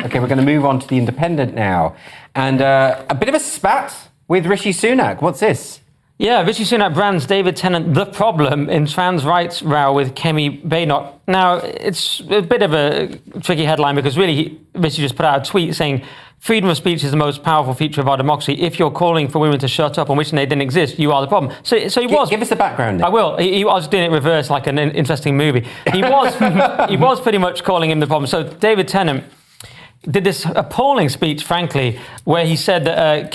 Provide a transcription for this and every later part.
Okay, we're going to move on to The Independent now. And a bit of a spat with Rishi Sunak. What's this? Yeah, Rishi Sunak brands David Tennant the problem in trans rights row with Kemi Badenoch. Now, it's a bit of a tricky headline because really Rishi just put out a tweet saying freedom of speech is the most powerful feature of our democracy. If you're calling for women to shut up and wishing they didn't exist, you are the problem. So he was. Give us the background. Nick. I will. He was doing it reverse, like an interesting movie. He was pretty much calling him the problem. So David Tennant did this appalling speech, frankly, where he said that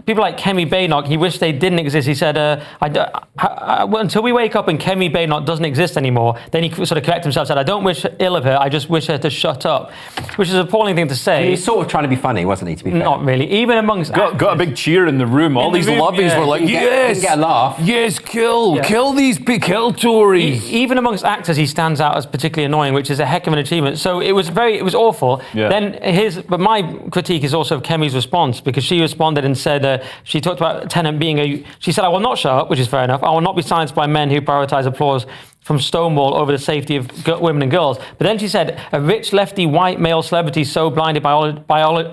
people like Kemi Badenoch, he wished they didn't exist. He said, until we wake up and Kemi Badenoch doesn't exist anymore, then he sort of corrected himself, said, I don't wish ill of her, I just wish her to shut up, which is an appalling thing to say. He was sort of trying to be funny, wasn't he, to be fair? Not really. Even amongst got a big cheer in the room. All these lobbies were like, yes! Get a laugh. Yes, kill kill Tories. Even amongst actors, he stands out as particularly annoying, which is a heck of an achievement. So it was awful. Yeah. But my critique is also of Kemi's response, because she responded and said, she talked about Tennant being she said, I will not shut up, which is fair enough. I will not be silenced by men who prioritise applause from Stonewall over the safety of women and girls. But then she said, a rich lefty white male celebrity so blinded by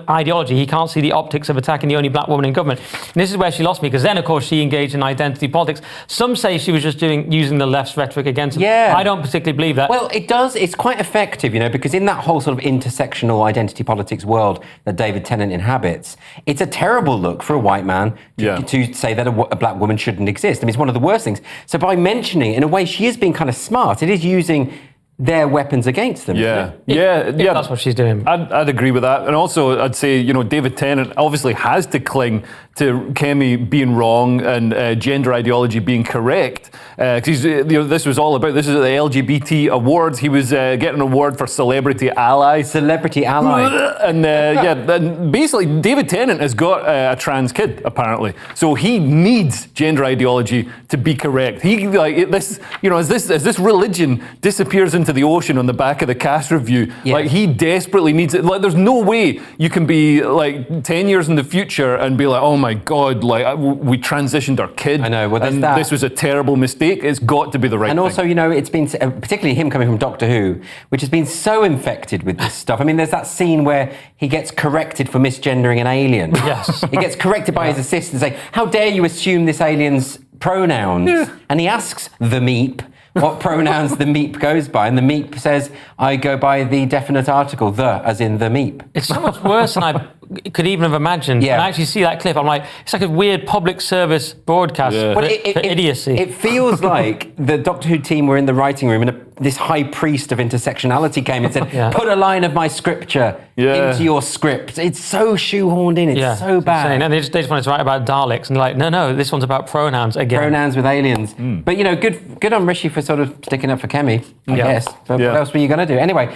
ideology, he can't see the optics of attacking the only black woman in government. And this is where she lost me, because then, of course, she engaged in identity politics. Some say she was just using the left's rhetoric against him. Yeah. I don't particularly believe that. Well, it does. It's quite effective, because in that whole sort of intersectional identity politics world that David Tennant inhabits, it's a terrible look for a white man to say that a black woman shouldn't exist. I mean, it's one of the worst things. So by mentioning it, in a way, she is being kind of smart. It is using their weapons against them. Yeah. That's what she's doing. I'd agree with that. And also, I'd say, David Tennant obviously has to cling to Kemi being wrong and gender ideology being correct. Because this was all about, this is at the LGBT awards. He was getting an award for Celebrity Ally. Celebrity Ally. And basically, David Tennant has got a trans kid, apparently. So he needs gender ideology to be correct. As this religion disappears into the ocean on the back of the cast review, he desperately needs it. There's no way you can be 10 years in the future and be like, oh my God, we transitioned our kid. I know. Well, and this was a terrible mistake. It's got to be the right thing. And also, it's been, particularly him coming from Doctor Who, which has been so infected with this stuff. I mean, there's that scene where he gets corrected for misgendering an alien. Yes. He gets corrected by his assistant saying, how dare you assume this alien's pronouns? Yeah. And he asks the meep what pronouns the meep goes by, and the meep says, I go by the definite article, the, as in the meep. It's so much worse than I could even have imagined. Yeah. And I actually see that clip, I'm like, it's like a weird public service broadcast for idiocy. It feels like the Doctor Who team were in the writing room and this high priest of intersectionality came and said, put a line of my scripture into your script. It's so shoehorned in, it's so bad. Insane. And they just wanted to write about Daleks, and they're like, no, this one's about pronouns again. Pronouns with aliens. But, good on Rishi for sort of sticking up for Kemi, I guess. But what else were you going to do? Anyway,